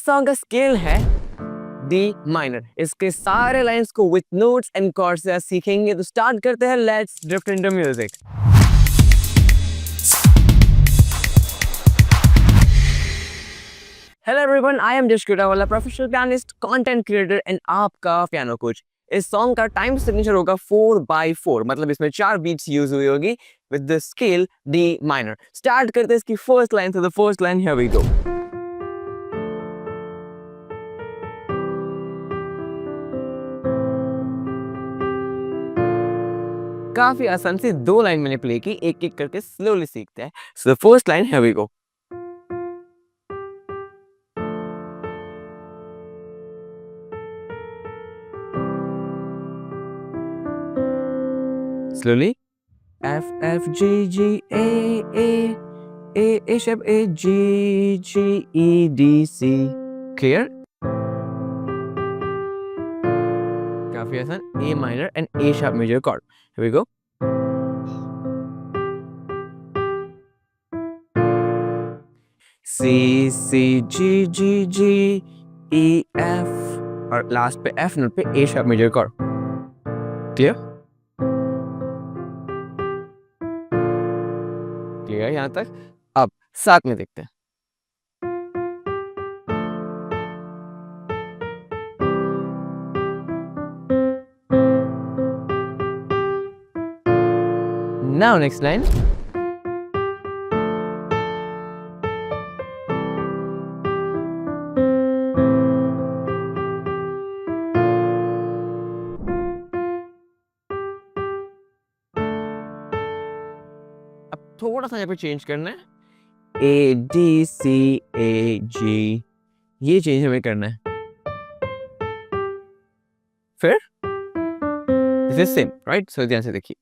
Song का scale है D minor. इसके सारे लाइंस को विथ नोट्स एंड कॉर्ड्स से सीखेंगे। तो स्टार्ट करते हैं, let's drift into music. Hello everyone, I am Jash वाला professional pianist, content creator and आपका पियानो कोच। इस सॉन्ग का टाइम सिग्नेचर होगा 4/4, मतलब इसमें 4 बीट्स यूज हुई होगी with the scale D minor. Start करते हैं इसकी फर्स्ट लाइन। तो the first line, here we go. काफी आसान से 2 लाइन मैंने प्ले की, एक एक करके स्लोली सीखते हैं। So the first line, here we go. Slowly. F F G G A A sharp A G G E D C. Clear? काफी आसान। A minor and A sharp major chord. Here we go. C C G G G E F और last पे F note पे A sharp major chord. Clear? Clear यहाँ तक। अब साथ में देखते हैं। Now next line. अब थोड़ा सा यहाँ पे चेंज करना है। A D C A G, ये चेंज हमें करना है। फिर दिस इज सेम, राइट? सो ध्यान से देखिए।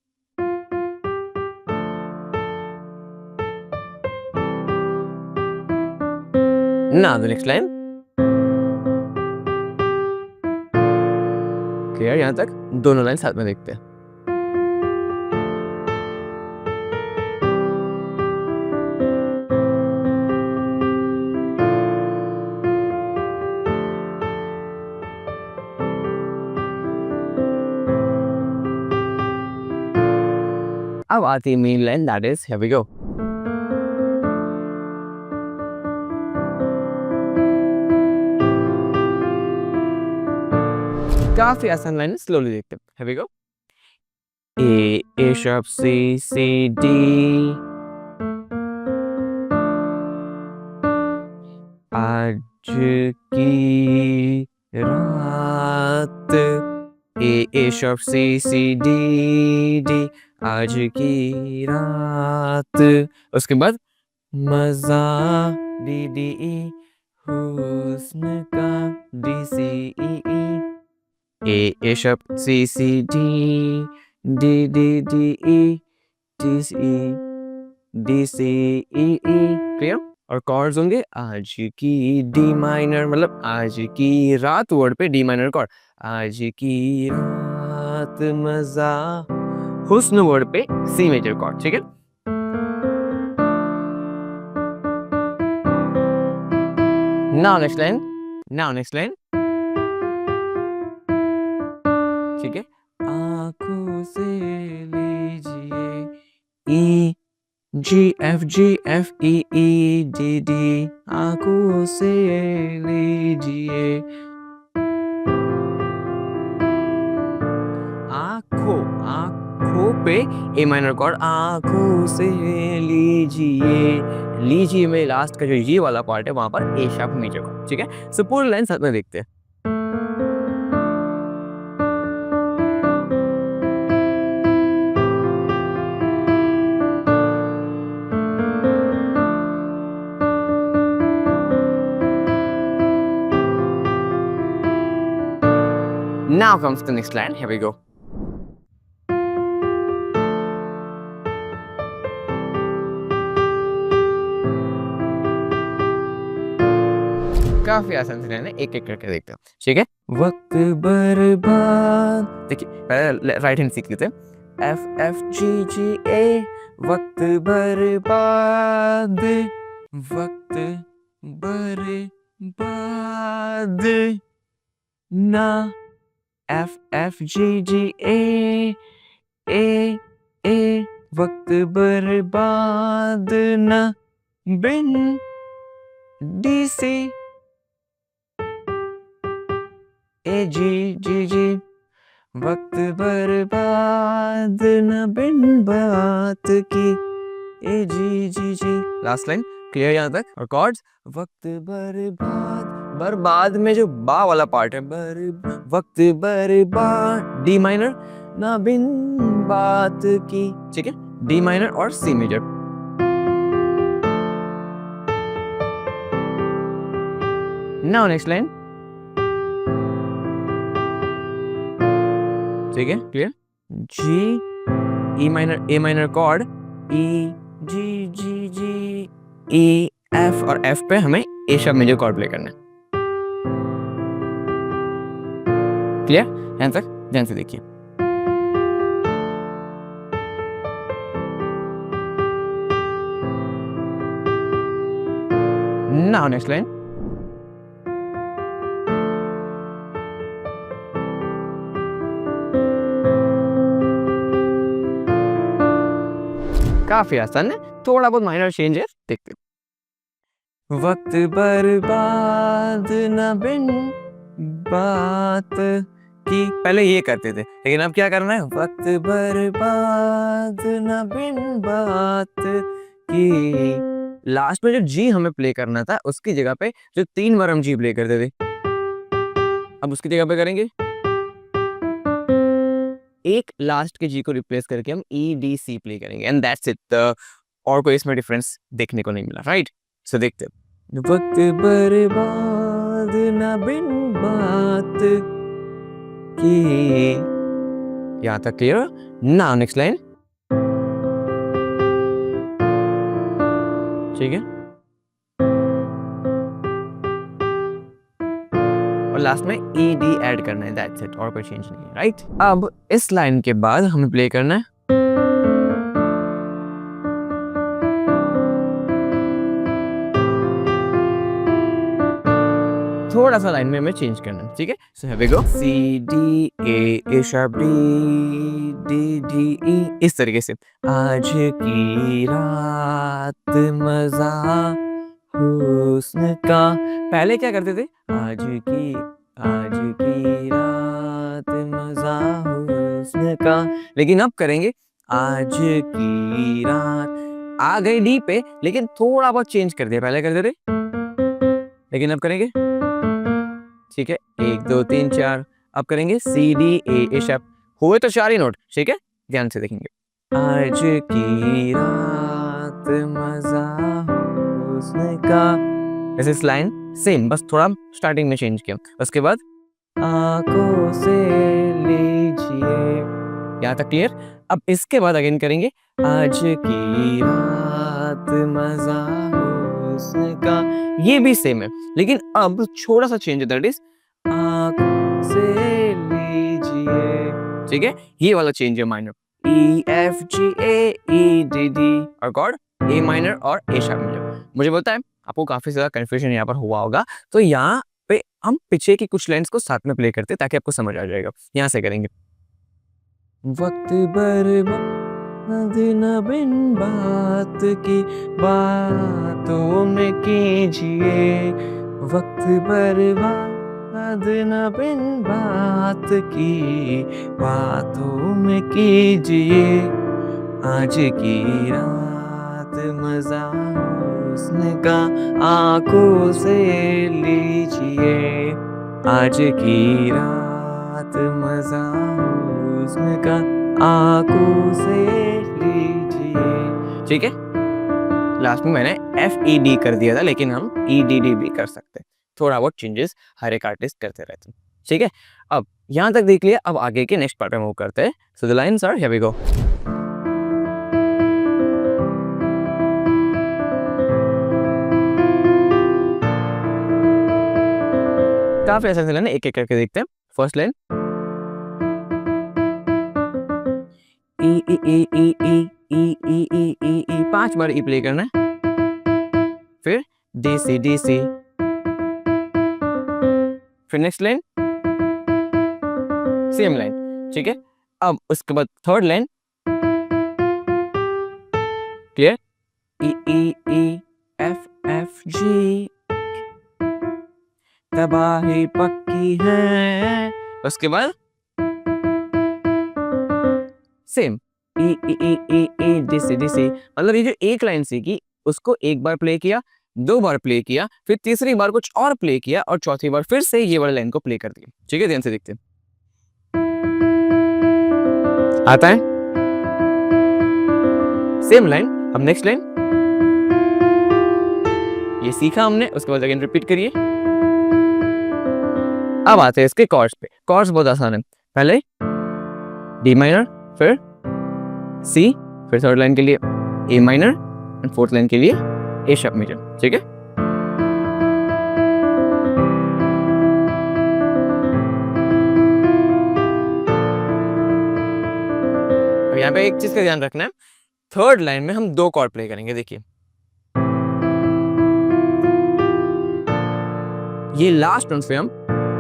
Now the next line. Clear यहाँ तक? दोनों लाइन साथ में देखते हैं। अब आती है main line, that is here we go. काफी आसान लाइन है, स्लोली देखते हैं। Here we go. A sharp C C D, आज की रात। A sharp C C D D, आज की रात। उसके बाद मजा D D E, हुस्न का D C E E। A sharp C C D D D D E D C D C E E। Clear? और कॉर्ड्स होंगे आज की डी माइनर, मतलब आज की रात वर्ड पे डी माइनर कॉर्ड। आज की रात मजा, हुस्न वर्ड पे सी मेजर कॉर्ड। ठीक है? Now next line. ठीक है? आंखों से लीजिए E G F G F E E D D, आंखों से लीजिए। आंखों पे ए माइनर कॉर्ड, आंखों से लीजिए में लास्ट का जो ये वाला पार्ट है वहां पर ए शार्प मेजर कॉर्ड। ठीक है? सो पूरी लाइन साथ में देखते हैं। Now comes the next line. Here we go. काफी आसान से लाइन है, एक एक करके देखते हैं। ठीक है? वक्त बर्बाद, देखिए पहले राइट हैंड सीख लेते हैं। F F G G A, वक्त बर्बाद, वक्त बर्बाद। बाद ना F F G G A A A वक्त बर्बाद ना बिन D C A G G G वक्त बर्बाद न बिन बात की ए जी जी जी। लास्ट लाइन क्लियर यहाँ तक? और कॉर्ड्स वक्त बर्बाद में जो बा वाला पार्ट है वक्त बर्बाद डी माइनर ना बिन बात की, ठीक है, डी माइनर और C major. Now next line, ठीक है, clear? G E minor A minor chord E G G G E F और एफ पे हमें A sharp major chord play करना है। क्लियर? यहां तक ध्यान से देखिए। नाउ नेक्स्ट लाइन, काफी आसान है, थोड़ा बहुत माइनर चेंज है, देखते हैं। वक्त बर्बाद न बिन बात की, पहले ये करते थे लेकिन अब क्या करना है? वक्त बर्बाद न बिन बात की। लास्ट में जो जी हमें प्ले करना था उसकी जगह पे जो 3 बार हम जी प्ले करते थे, अब उसकी जगह पे करेंगे एक लास्ट के जी को रिप्लेस करके हम ई डी सी प्ले करेंगे एंड दैट्स इट। और कोई इसमें डिफरेंस देखने को नहीं मिला, राइट? सो देखते हैं। वक्त बर्बाद न बिन बात की, यहां तक क्लियर? नाउ नेक्स्ट लाइन, ठीक है, और लास्ट में ई डी ऐड करना है, दैट्स इट, और कोई चेंज नहीं है, राइट? अब इस लाइन के बाद हमें प्ले करना है थोड़ा सा लाइन में हमें चेंज करना है, ठीक है? So here we go, C D A sharp D D D E, इस तरीके से। आज की रात मजा हुस्न का, पहले क्या करते थे? आज की रात मजा हुस्न का, लेकिन अब करेंगे आज की रात, आ गई डी पे लेकिन थोड़ा बहुत चेंज कर दिया, पहले करते थे लेकिन अब करेंगे, ठीक है, 1 2 3 4, अब करेंगे सी डी ए शार्प, हुए तो 4 ही नोट, ठीक है, ध्यान से देखेंगे। आज की रात मजा हुस्न का, ऐसे इस लाइन सेम, बस थोड़ा स्टार्टिंग में चेंज किया। उसके बाद आंखों से लीजिए, यहाँ तक क्लियर? अब इसके बाद अगेन करेंगे आज की रात मजा हुस्न का, ये भी सेम है लेकिन अब थोड़ा सा चेंज है, दैट इज आंखों से लीजिए, ठीक है, ये वाला चेंज है minor, E F G A D D और कॉर्ड ए माइनर और ए शार्प मेजर। मुझे बोलता है आपको काफी ज्यादा कंफ्यूजन यहाँ पर हुआ होगा, तो यहाँ पे हम पीछे की कुछ लाइन्स को साथ में प्ले करते ताकि आपको समझ आ जाएगा। यहाँ से करेंगे वक्त बर्बाद न बिन बात की, बातों में कीजिए, वक्त बर्बाद न बिन बात की, बातों में कीजिए, आज की रात मजा हुस्न का, आंखों से लीजिए, आज की रात मजा हुस्न का, आंखों से लीजिए, ठीक है? लास्ट में मैंने एफ ई डी कर दिया था लेकिन हम ई डी डी भी कर सकते हैं, थोड़ा बहुत चेंजेस हर एक आर्टिस्ट करते रहते हैं, ठीक है? अब यहाँ तक देख लिया, अब आगे के नेक्स्ट पार्ट में मूव करते हैं। So the lines are here we go. काफी ऐसा लाइन एक एक करके देखते हैं। First line E E E E E E E E E E, 5 बार ई प्ले करना है, फिर डी सी फिर नेक्स्ट लाइन सेम लाइन, ठीक है। अब उसके बाद third line, clear, E E E F F G, तबाही पक्की है। उसके बाद same E E E E E D C D C. मतलब ये जो एक लाइन सीखी उसको एक बार प्ले किया, 2 बार प्ले किया, फिर तीसरी बार कुछ और प्ले किया और चौथी बार फिर से ये वाली लाइन को प्ले कर दिया, ठीक है। ध्यान से देखते हैं, आता है सेम लाइन। अब नेक्स्ट लाइन ये सीखा हमने, उसके बाद अगेन रिपीट करिए। अब आते हैं इसके कॉर्ड्स पे। कॉर्ड्स बहुत आसान है, पहले डी माइनर, फिर सी, फिर थर्ड लाइन के लिए ए माइनर एंड फोर्थ लाइन के लिए ए शार्प मेजर, ठीक है। अब यहाँ पे एक चीज का ध्यान रखना है, थर्ड लाइन में हम 2 कॉर्ड प्ले करेंगे। देखिए ये लास्ट टोन पे हम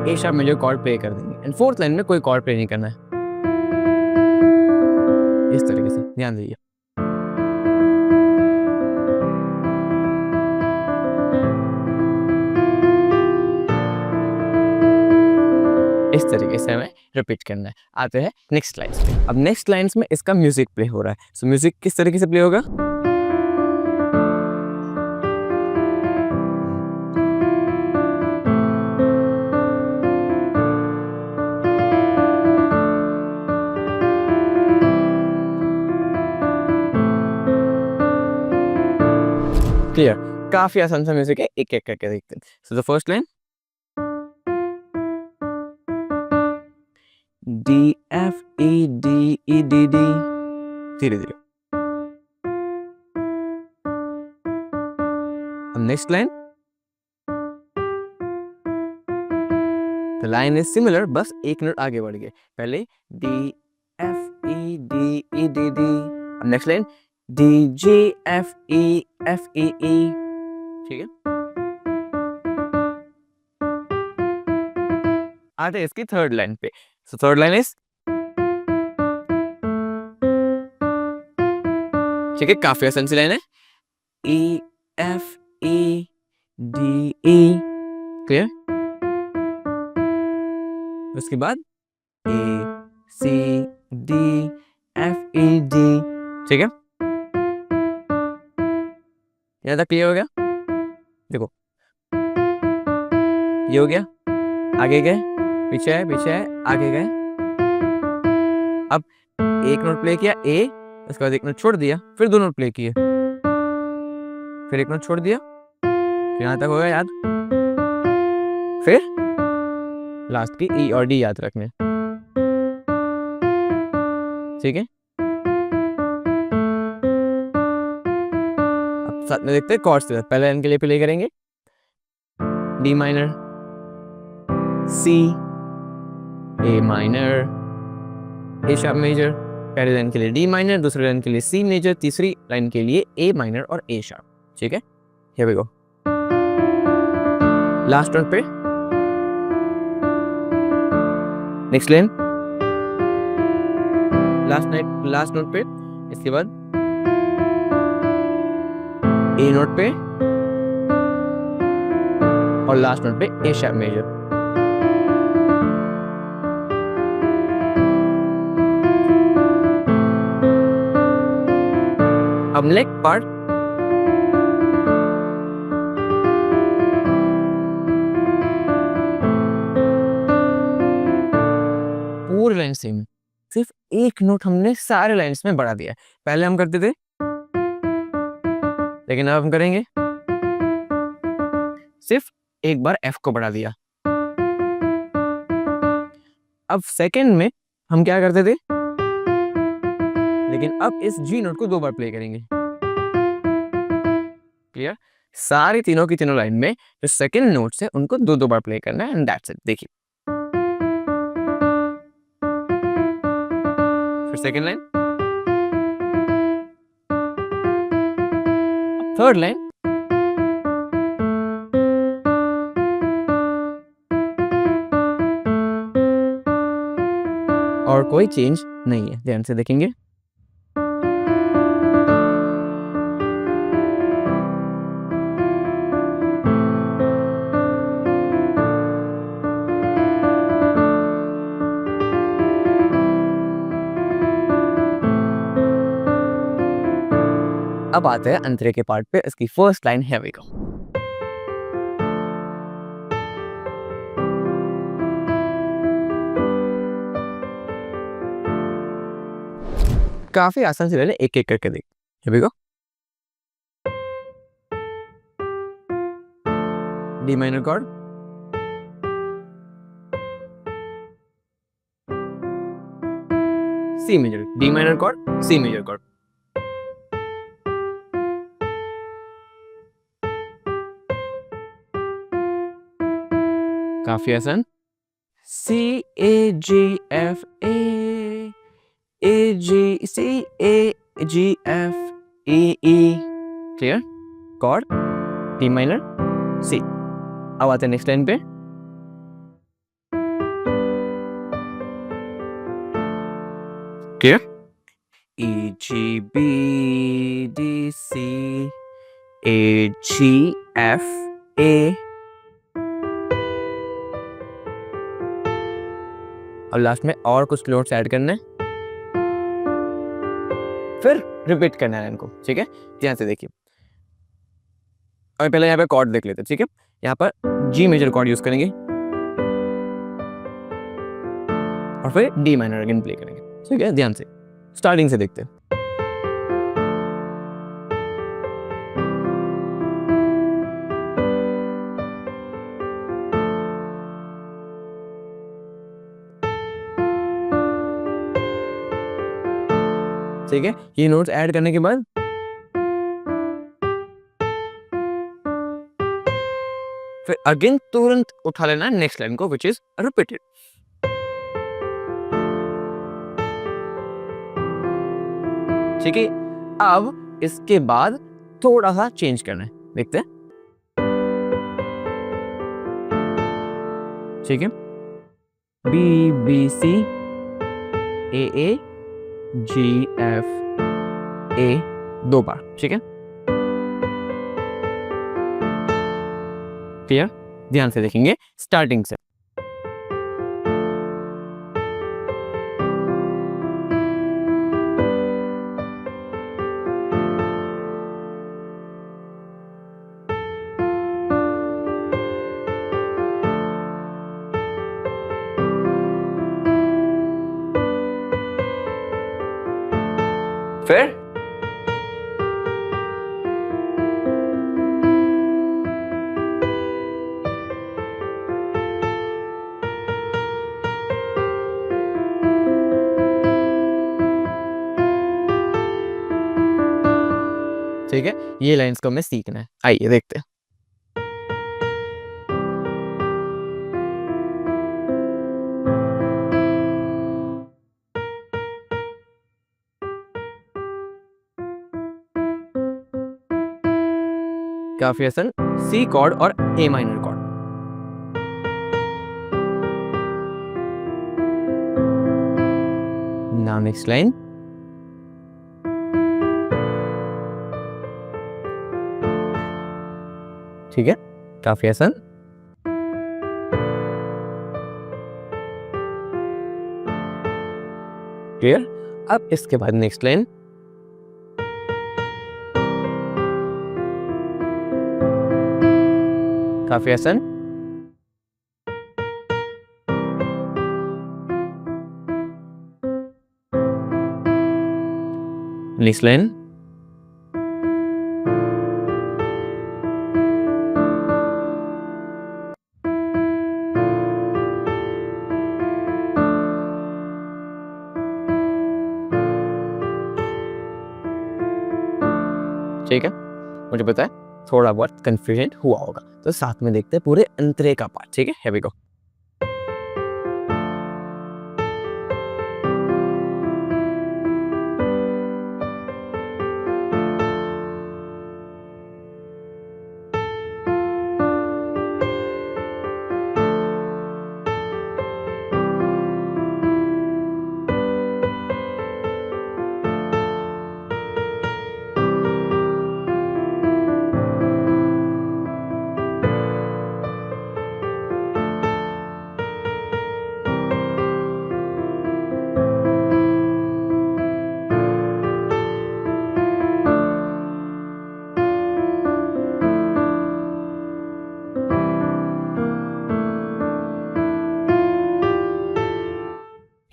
ए शार्प मेजर कॉर्ड प्ले कर देंगे एंड फोर्थ लाइन में कोई कॉर्ड प्ले नहीं करना है, इस तरीके से ध्यान दीजिए। इस तरीके से हमें रिपीट करना है। आते हैं नेक्स्ट लाइन्स पे। अब नेक्स्ट लाइन्स में इसका म्यूजिक प्ले हो रहा है। सो म्यूजिक किस तरीके से प्ले होगा, क्लियर, काफी आसान सा म्यूजिक है, एक एक करके देखते हैं। So the first line D F E D E D D, धीरे धीरे। अब next line, the line is similar, बस एक नोट आगे बढ़ गए। पहले D F E D E D D, अब next line D G F E E, ठीक है। आते हैं इसकी थर्ड लाइन पे। सो थर्ड लाइन इज, ठीक है, काफी आसान सी लाइन है, E F E D E, clear. उसके बाद A C D F E D, ठीक है। यहाँ तक क्लियर हो गया। देखो ये हो गया, आगे गए, पीछे है, पीछे है, आगे गए। अब एक नोट प्ले किया ए, उसके बाद एक नोट छोड़ दिया, फिर 2 नोट प्ले किए, फिर एक नोट छोड़ दिया, फिर यहाँ तक हो गया याद, फिर लास्ट की ई और डी याद रखने, ठीक है। अब साथ में देखते हैं कॉर्ड्स के साथ। पहले इनके लिए प्ले करेंगे D minor, C, A minor, A sharp major. पहले लाइन के लिए डी माइनर, दूसरी लाइन के लिए सी मेजर, तीसरी लाइन के लिए ए माइनर और ए शार्प, ठीक है। Here we go, last note पे नेक्स्ट लाइन, लास्ट नोट पे, इसके बाद ए नोट पे और लास्ट नोट पे ए शार्प मेजर। अब नेक्स्ट पार्ट, पूरी लाइन सेम, सिर्फ एक नोट हमने सारे लाइन्स में बढ़ा दिया है। पहले हम करते थे, लेकिन अब हम करेंगे सिर्फ एक बार एफ को बढ़ा दिया। अब सेकंड में हम क्या करते थे, लेकिन अब इस जी नोट को 2 बार प्ले करेंगे, क्लियर। सारी तीनों की तीनों लाइन में जो सेकंड नोट्स है उनको 2 बार प्ले करना है एंड दैट्स इट। देखिए फिर सेकंड लाइन, थर्ड लाइन, और कोई चेंज नहीं है, ध्यान से देखेंगे। अब आते हैं अंतरे के पार्ट पे। इसकी फर्स्ट लाइन है वी गो। काफी आसान से ले ले, एक एक करके देख। Here we go. D minor chord, C major, D minor chord, C major chord. काफी आसान। C A G F A G C A G F E E, clear? Chord D minor C। अब आते हैं next line पे। clear? E G B D C A G F A। अब last में और कुछ नोट्स ऐड करने, फिर रिपीट करना है इनको, ठीक है? ध्यान से देखिए। और पहले यहाँ पे कॉर्ड देख लेते हैं, ठीक है? यहाँ पर जी मेजर कॉर्ड यूज करेंगे और फिर डी माइनर अगेन प्ले करेंगे, ठीक है? ध्यान से स्टार्टिंग से देखते हैं। ठीक है, ये नोट्स ऐड करने के बाद फिर अगेन तुरंत उठा लेना है नेक्स्ट लाइन को, विच इज रिपीटेड। ठीक है, अब इसके बाद थोड़ा सा चेंज करना है, देखते हैं। ठीक है, B B C A A G F A दो बार, ठीक है? क्लियर? ध्यान से देखेंगे स्टार्टिंग से। फिर ठीक है, ये लाइंस को हमें सीखना है। आइए देखते हैं। काफी आसान, सी कॉर्ड और ए minor cord. Now next line. ठीक है, काफी आसान। क्लियर? अब इसके बाद नेक्स्ट लाइन। काफी आसान। Next line. ठीक है, मुझे पता है थोड़ा बहुत कंफ्यूजन हुआ होगा, तो साथ में देखते हैं पूरे अंतरे का पार्ट। ठीक है, हियर वी गो।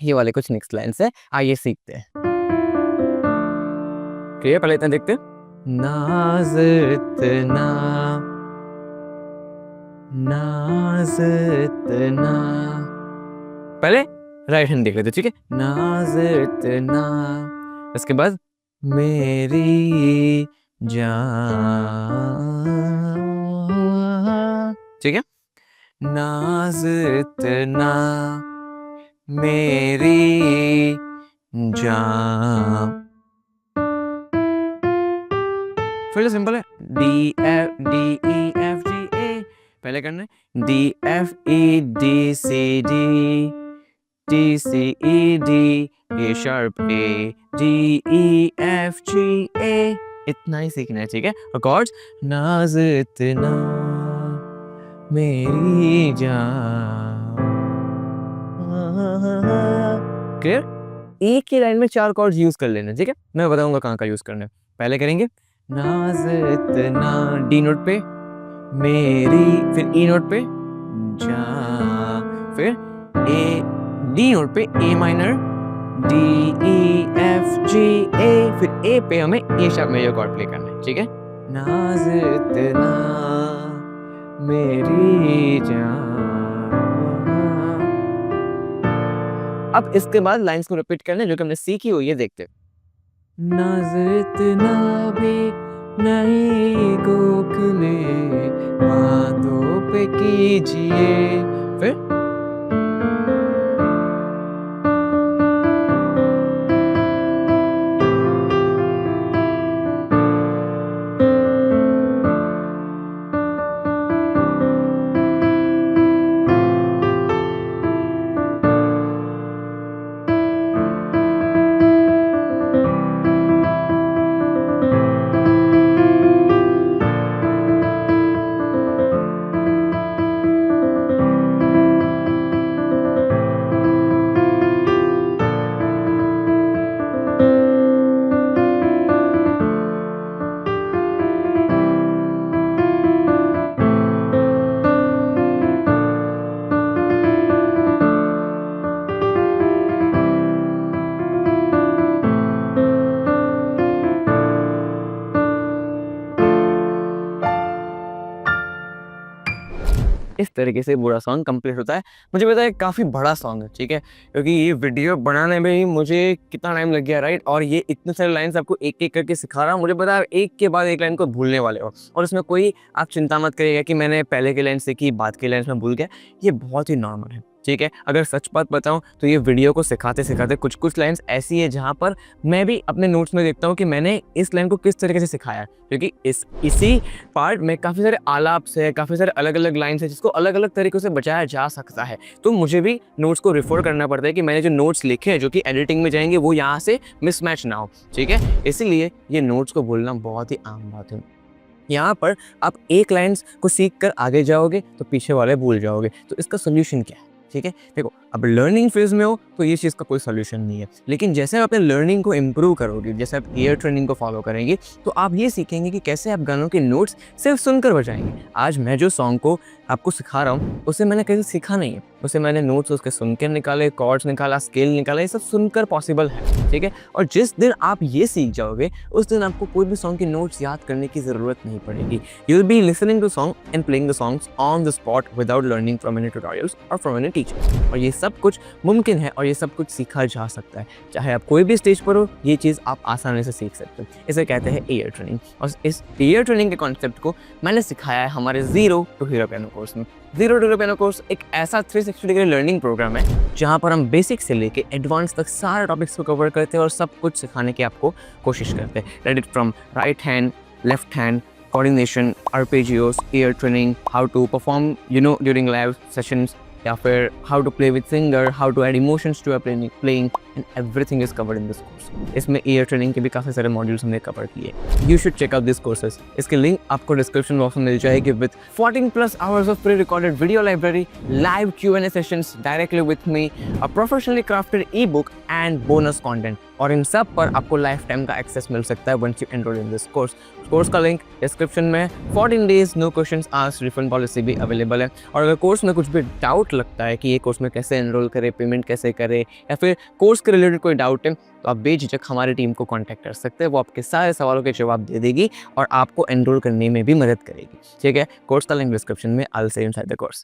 ये वाले कुछ नेक्स्ट लाइन्स है, आइए सीखते हैं। क्लियर? पहले इतना देखते हैं। नाज इतना, नाज इतना, पहले राइट हैंड देख लेते, ठीक है। नाज इतना, इसके बाद मेरी जान, ठीक है। नाज इतना मेरी जान, फिर सिंपल है। डी ई एफ जी ए, पहले करना है D F E D C D, D C E D, A sharp A, D E F G A, इतना ही सीखना है, ठीक है। और कॉर्ड्स, नाज इतना मेरी जान, क्लियर? एक ही लाइन में 4 कॉर्ड्स यूज कर लेना, ठीक है। मैं बताऊंगा कहाँ का यूज करना है। पहले करेंगे नाज इतना, डी नोट पे मेरी, फिर ई नोट पे जा, फिर ए, डी नोट पे A minor, D E F G A, फिर ए पे हमें A sharp major chord play करना है, ठीक है। नाज इतना मेरी जान। अब इसके बाद लाइंस को रिपीट करना है जो कि हमने सीखी हुई है, देखते हैं। नाज इतना भी नहीं गोखले हाथों पे कीजिए, फिर इस तरीके से पूरा सॉन्ग कंप्लीट होता है। मुझे पता है काफ़ी बड़ा सॉन्ग है, ठीक है, क्योंकि ये वीडियो बनाने में ही मुझे कितना टाइम लग गया, राइट। और ये इतने सारे लाइन्स आपको एक एक करके सिखा रहा हूँ। मुझे पता है एक के बाद एक लाइन को भूलने वाले हो, और इसमें कोई आप चिंता मत करिएगा कि मैंने पहले की लाइन सीखी बाद की लाइन में भूल गया। ये बहुत ही नॉर्मल है, ठीक है। अगर सच बात बताऊं तो ये वीडियो को सिखाते सिखाते कुछ लाइंस ऐसी है जहां पर मैं भी अपने नोट्स में देखता हूं कि मैंने इस लाइन को किस तरीके से सिखाया, क्योंकि इसी पार्ट में काफ़ी सारे आलाप से, काफ़ी सारे अलग अलग लाइन्स है जिसको अलग अलग तरीक़ों से बचाया जा सकता है। तो मुझे भी नोट्स को रेफर करना पड़ता है कि मैंने जो नोट्स लिखे हैं जो कि एडिटिंग में जाएंगे वो यहाँ से मिसमैच ना हो, ठीक है। इसीलिए ये नोट्स को भूलना बहुत ही आम बात है। यहाँ पर आप एक लाइन्स को सीख कर आगे जाओगे तो पीछे वाले भूल जाओगे। तो इसका सोल्यूशन क्या है, ठीक है। देखो, अब लर्निंग फेज में हो तो ये चीज़ का कोई सोल्यूशन नहीं है, लेकिन जैसे आप अपने लर्निंग को इम्प्रूव करोगे, जैसे आप ईयर ट्रेनिंग को फॉलो करेंगे, तो आप ये सीखेंगे कि कैसे आप गानों के नोट्स सिर्फ सुनकर बजाएंगे। आज मैं जो सॉन्ग को आपको सिखा रहा हूँ उसे मैंने कहीं सीखा नहीं है, उसे मैंने नोट्स उसके सुन के निकाले, कॉर्ड्स निकाला, स्केल निकाला, ये सब सुनकर पॉसिबल है, ठीक है। और जिस दिन आप ये सीख जाओगे उस दिन आपको कोई भी सॉन्ग के नोट्स याद करने की ज़रूरत नहीं पड़ेगी। You will be listening to song and playing the songs on the spot without learning from any tutorials और फ्रॉम एनी टीचर। और ये सब कुछ मुमकिन है और ये सब कुछ सीखा जा सकता है। चाहे आप कोई भी स्टेज पर हो, ये चीज़ आप आसानी से सीख सकते हो। इसे कहते हैं ईयर ट्रेनिंग, और इस ईयर ट्रेनिंग के कॉन्सेप्ट को मैंने सिखाया है हमारे zero to hero piano course में। Zero to hero piano course एक ऐसा 360 डिग्री लर्निंग प्रोग्राम है जहाँ पर हम बेसिक से लेके एडवांस तक सारे टॉपिक्स को कवर करते हैं और सब कुछ सिखाने की आपको कोशिश करते हैं। Ready from right hand, left hand, coordination, arpeggios, ear training, how to perform, during live sessions, या फिर how to play with singer, how to add emotions to a playing, and everything is covered in this course. इसमें ear training के भी काफ़ी सारे modules हमने cover किए। You should check out this courses. इसके लिंक आपको डिस्क्रिप्शन बॉक्स में मिल जाएगी with 14+ hours of pre-recorded video library, live Q&A sessions directly with me, a professionally crafted ebook and bonus content। और इन सब पर आपको लाइफ टाइम का एक्सेस मिल सकता है once you enroll in this course. Course का लिंक डिस्क्रिप्शन में। 14 days no questions asked refund policy भी अवेलेबल है। और अगर कोर्स में कुछ भी डाउट लगता है कि ये कोर्स में कैसे एनरोल करें, पेमेंट कैसे करें, या फिर कोर्स के रिलेटेड कोई डाउट है, तो आप बेझिझक हमारी टीम को कांटेक्ट कर सकते हैं। वो आपके सारे सवालों के जवाब दे देगी और आपको एनरोल करने में भी मदद करेगी। ठीक है, कोर्स का लिंक डिस्क्रिप्शन में। I will see you inside the course.